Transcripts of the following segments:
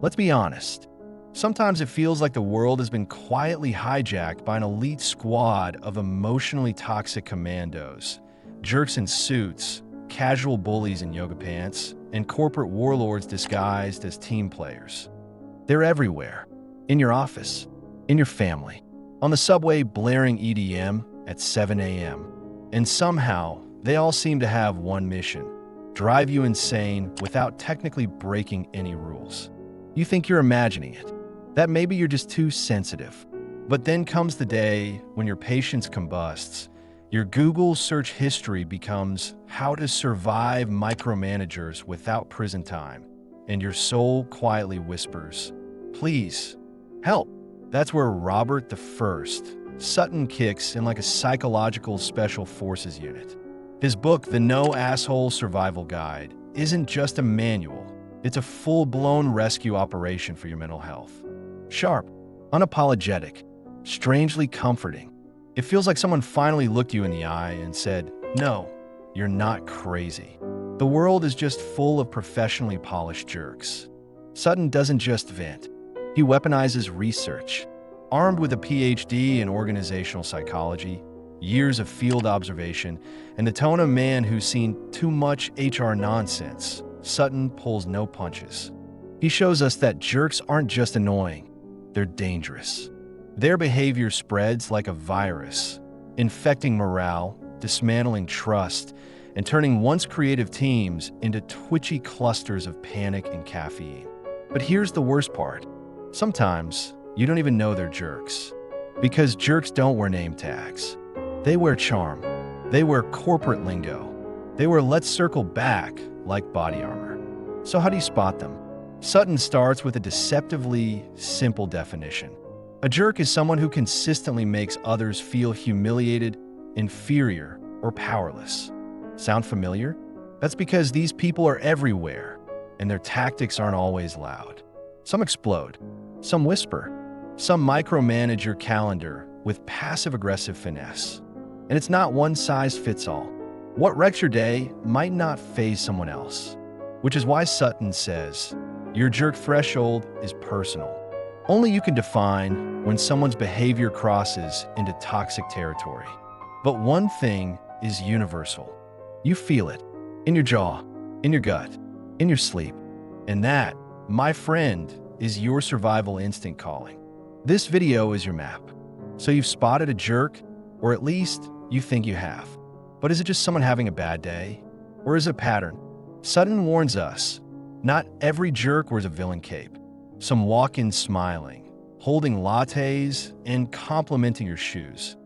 Let's be honest. Sometimes it feels like the world has been quietly hijacked by an elite squad of emotionally toxic commandos, jerks in suits, casual bullies in yoga pants, and corporate warlords disguised as team players. They're everywhere. In your office, in your family, on the subway blaring EDM at 7 a.m. And somehow, they all seem to have one mission: drive you insane without technically breaking any rules. You think you're imagining it, that maybe you're just too sensitive. But then comes the day when your patience combusts, your Google search history becomes how to survive micromanagers without prison time, and your soul quietly whispers, "Please, help." That's where Robert Sutton kicks in like a psychological special forces unit. His book, The No Asshole Survival Guide, isn't just a manual. It's a full-blown rescue operation for your mental health. Sharp, unapologetic, strangely comforting. It feels like someone finally looked you in the eye and said, "No, you're not crazy." The world is just full of professionally polished jerks. Sutton doesn't just vent. He weaponizes research. Armed with a PhD in organizational psychology, years of field observation, and the tone of a man who's seen too much HR nonsense, Sutton pulls no punches. He shows us that jerks aren't just annoying, they're dangerous. Their behavior spreads like a virus, infecting morale, dismantling trust, and turning once creative teams into twitchy clusters of panic and caffeine. But here's the worst part. Sometimes you don't even know they're jerks. Because jerks don't wear name tags. They wear charm. They wear corporate lingo. They wear "let's circle back" like body armor. So how do you spot them? Sutton starts with a deceptively simple definition. A jerk is someone who consistently makes others feel humiliated, inferior, or powerless. Sound familiar? That's because these people are everywhere, and their tactics aren't always loud. Some explode, some whisper, some micromanage your calendar with passive-aggressive finesse. And it's not one size fits all. What wrecks your day might not faze someone else, which is why Sutton says, your jerk threshold is personal. Only you can define when someone's behavior crosses into toxic territory. But one thing is universal. You feel it in your jaw, in your gut, in your sleep. And that, my friend, is your survival instinct calling. This video is your map. So you've spotted a jerk, or at least you think you have. But is it just someone having a bad day? Or is it a pattern? Sutton warns us, not every jerk wears a villain cape. Some walk in smiling, holding lattes, and complimenting your shoes,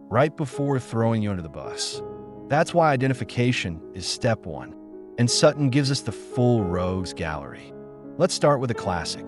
right before throwing you under the bus. That's why identification is step one, and Sutton gives us the full rogues gallery. Let's start with a classic,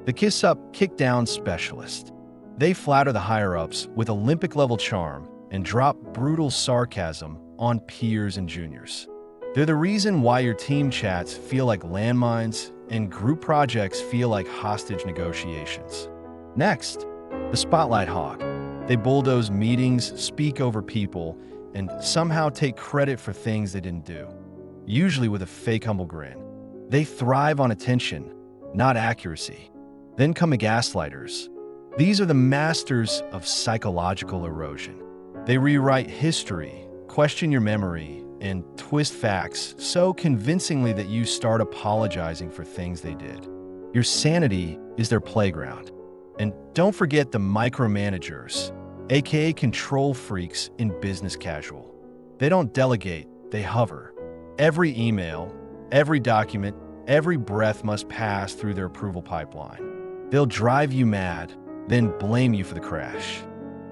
the kiss-up, kick-down specialist. They flatter the higher-ups with Olympic-level charm and drop brutal sarcasm on peers and juniors. They're the reason why your team chats feel like landmines and group projects feel like hostage negotiations. Next, the spotlight hog. They bulldoze meetings, speak over people, and somehow take credit for things they didn't do, usually with a fake humble grin. They thrive on attention, not accuracy. Then come the gaslighters. These are the masters of psychological erosion. They rewrite history, question your memory, and twist facts so convincingly that you start apologizing for things they did. Your sanity is their playground. And don't forget the micromanagers, aka control freaks in business casual. They don't delegate, they hover. Every email, every document, every breath must pass through their approval pipeline. They'll drive you mad, then blame you for the crash.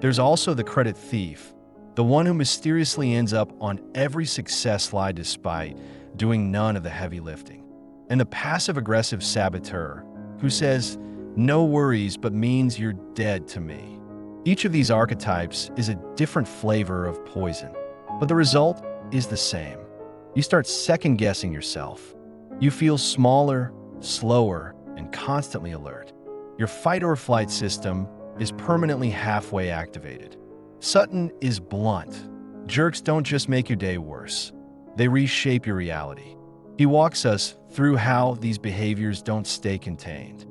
There's also the credit thief, the one who mysteriously ends up on every success slide despite doing none of the heavy lifting. And the passive-aggressive saboteur, who says, "No worries," but means you're dead to me. Each of these archetypes is a different flavor of poison, but the result is the same. You start second-guessing yourself. You feel smaller, slower, and constantly alert. Your fight-or-flight system is permanently halfway activated. Sutton is blunt. Jerks don't just make your day worse. They reshape your reality. He walks us through how these behaviors don't stay contained.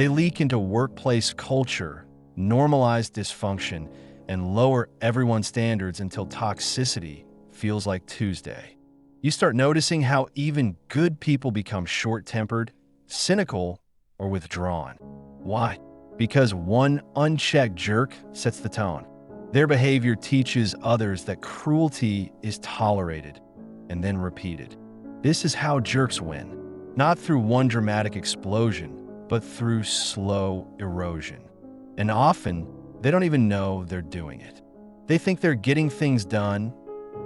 They leak into workplace culture, normalize dysfunction, and lower everyone's standards until toxicity feels like Tuesday. You start noticing how even good people become short-tempered, cynical, or withdrawn. Why? Because one unchecked jerk sets the tone. Their behavior teaches others that cruelty is tolerated and then repeated. This is how jerks win, not through one dramatic explosion, but through slow erosion. And often, they don't even know they're doing it. They think they're getting things done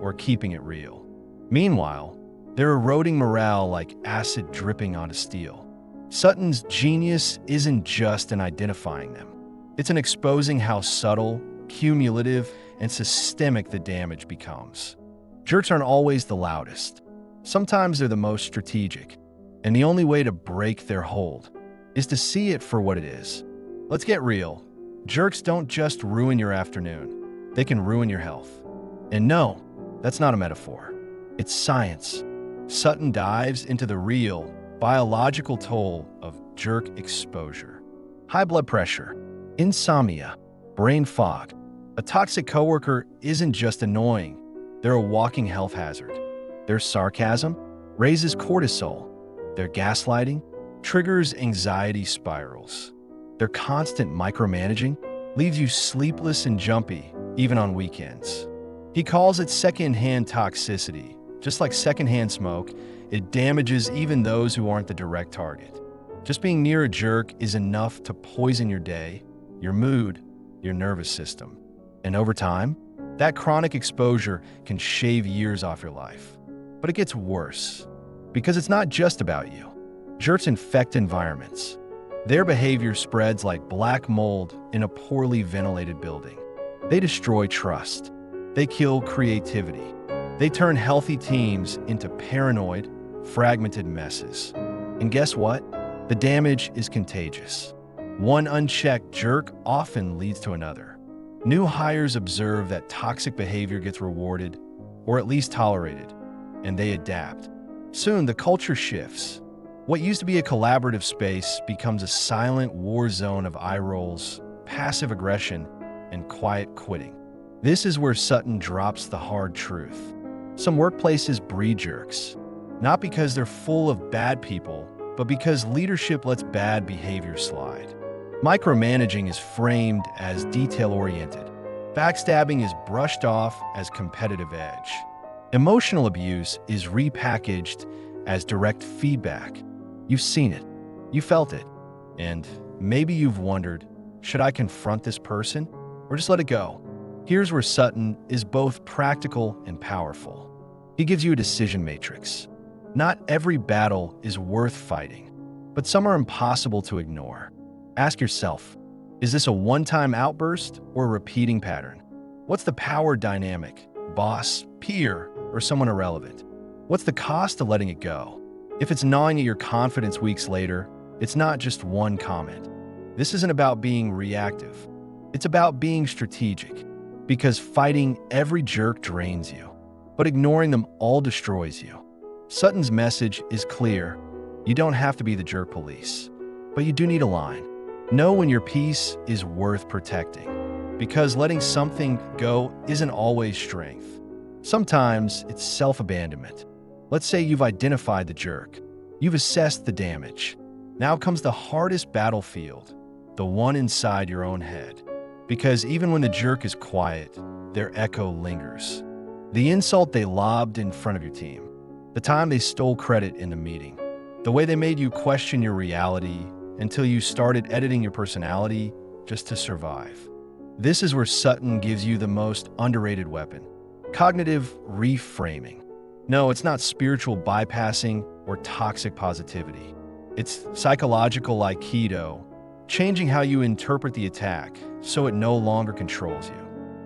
or keeping it real. Meanwhile, they're eroding morale like acid dripping onto steel. Sutton's genius isn't just in identifying them. It's in exposing how subtle, cumulative, and systemic the damage becomes. Jerks aren't always the loudest. Sometimes they're the most strategic. And the only way to break their hold is to see it for what it is. Let's get real. Jerks don't just ruin your afternoon. They can ruin your health. And no, that's not a metaphor. It's science. Sutton dives into the real, biological toll of jerk exposure. High blood pressure, insomnia, brain fog. A toxic coworker isn't just annoying. They're a walking health hazard. Their sarcasm raises cortisol. Their gaslighting triggers anxiety spirals. Their constant micromanaging leaves you sleepless and jumpy, even on weekends. He calls it secondhand toxicity. Just like secondhand smoke, it damages even those who aren't the direct target. Just being near a jerk is enough to poison your day, your mood, your nervous system. And over time, that chronic exposure can shave years off your life. But it gets worse, because it's not just about you. Jerks infect environments. Their behavior spreads like black mold in a poorly ventilated building. They destroy trust. They kill creativity. They turn healthy teams into paranoid, fragmented messes. And guess what? The damage is contagious. One unchecked jerk often leads to another. New hires observe that toxic behavior gets rewarded, or at least tolerated, and they adapt. Soon, the culture shifts. What used to be a collaborative space becomes a silent war zone of eye rolls, passive aggression, and quiet quitting. This is where Sutton drops the hard truth. Some workplaces breed jerks, not because they're full of bad people, but because leadership lets bad behavior slide. Micromanaging is framed as detail-oriented. Backstabbing is brushed off as competitive edge. Emotional abuse is repackaged as direct feedback. You've seen it, you felt it, and maybe you've wondered, should I confront this person or just let it go? Here's where Sutton is both practical and powerful. He gives you a decision matrix. Not every battle is worth fighting, but some are impossible to ignore. Ask yourself, is this a one-time outburst or a repeating pattern? What's the power dynamic? Boss, peer, or someone irrelevant? What's the cost of letting it go? If it's gnawing at your confidence weeks later, it's not just one comment. This isn't about being reactive. It's about being strategic. Because fighting every jerk drains you, but ignoring them all destroys you. Sutton's message is clear. You don't have to be the jerk police, but you do need a line. Know when your peace is worth protecting, because letting something go isn't always strength. Sometimes it's self-abandonment. Let's say you've identified the jerk. You've assessed the damage. Now comes the hardest battlefield, the one inside your own head. Because even when the jerk is quiet, their echo lingers. The insult they lobbed in front of your team, the time they stole credit in the meeting, the way they made you question your reality until you started editing your personality just to survive. This is where Sutton gives you the most underrated weapon: cognitive reframing. No, it's not spiritual bypassing or toxic positivity. It's psychological Aikido, changing how you interpret the attack so it no longer controls you.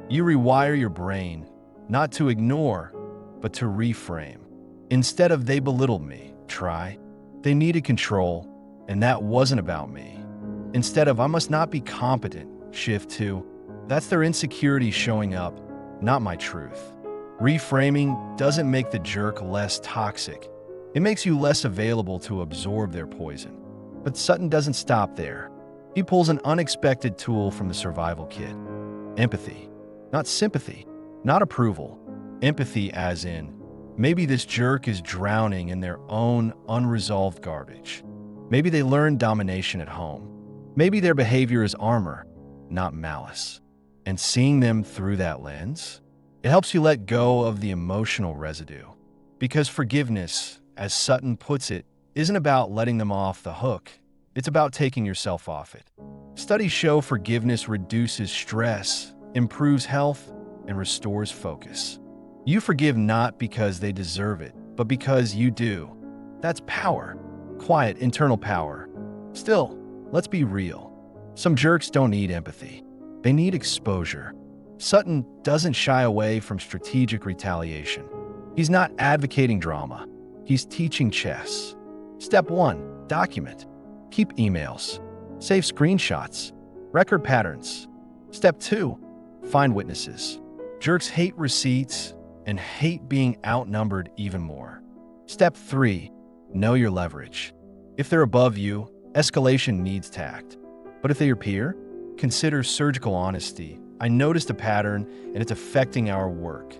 You rewire your brain, not to ignore, but to reframe. Instead of "they belittled me," try "they needed control, and that wasn't about me." Instead of "I must not be competent," shift to "that's their insecurity showing up, not my truth." Reframing doesn't make the jerk less toxic. It makes you less available to absorb their poison. But Sutton doesn't stop there. He pulls an unexpected tool from the survival kit. Empathy. Not sympathy. Not approval. Empathy as in, maybe this jerk is drowning in their own unresolved garbage. Maybe they learned domination at home. Maybe their behavior is armor, not malice. And seeing them through that lens, it helps you let go of the emotional residue. Because forgiveness, as Sutton puts it, isn't about letting them off the hook. It's about taking yourself off it. Studies show forgiveness reduces stress, improves health, and restores focus. You forgive not because they deserve it, but because you do. That's power. Quiet, internal power. Still, let's be real. Some jerks don't need empathy. They need exposure. Sutton doesn't shy away from strategic retaliation. He's not advocating drama. He's teaching chess. Step 1. Document. Keep emails. Save screenshots. Record patterns. Step 2. Find witnesses. Jerks hate receipts and hate being outnumbered even more. Step 3. Know your leverage. If they're above you, escalation needs tact. But if they're your peer, consider surgical honesty. I noticed a pattern and it's affecting our work.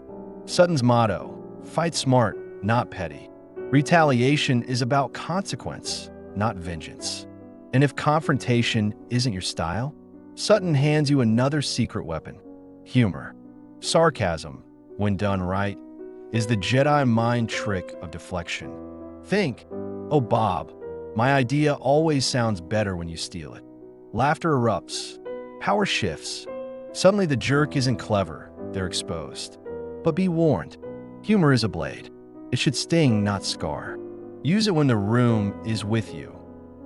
Sutton's motto, fight smart, not petty. Retaliation is about consequence, not vengeance. And if confrontation isn't your style, Sutton hands you another secret weapon, humor. Sarcasm, when done right, is the Jedi mind trick of deflection. Think, oh Bob, my idea always sounds better when you steal it. Laughter erupts. Power shifts. Suddenly the jerk isn't clever, they're exposed. But be warned, humor is a blade. It should sting, not scar. Use it when the room is with you,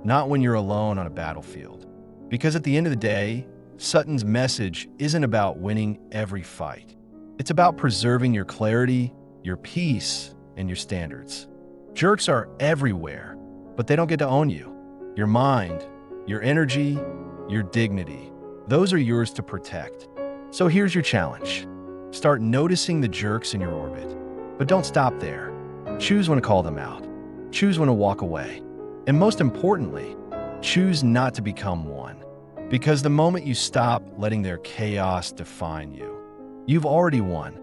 not when you're alone on a battlefield. Because at the end of the day, Sutton's message isn't about winning every fight. It's about preserving your clarity, your peace, and your standards. Jerks are everywhere, but they don't get to own you. Your mind, your energy, your dignity, those are yours to protect. So here's your challenge. Start noticing the jerks in your orbit. But don't stop there. Choose when to call them out. Choose when to walk away. And most importantly, choose not to become one. Because the moment you stop letting their chaos define you, you've already won.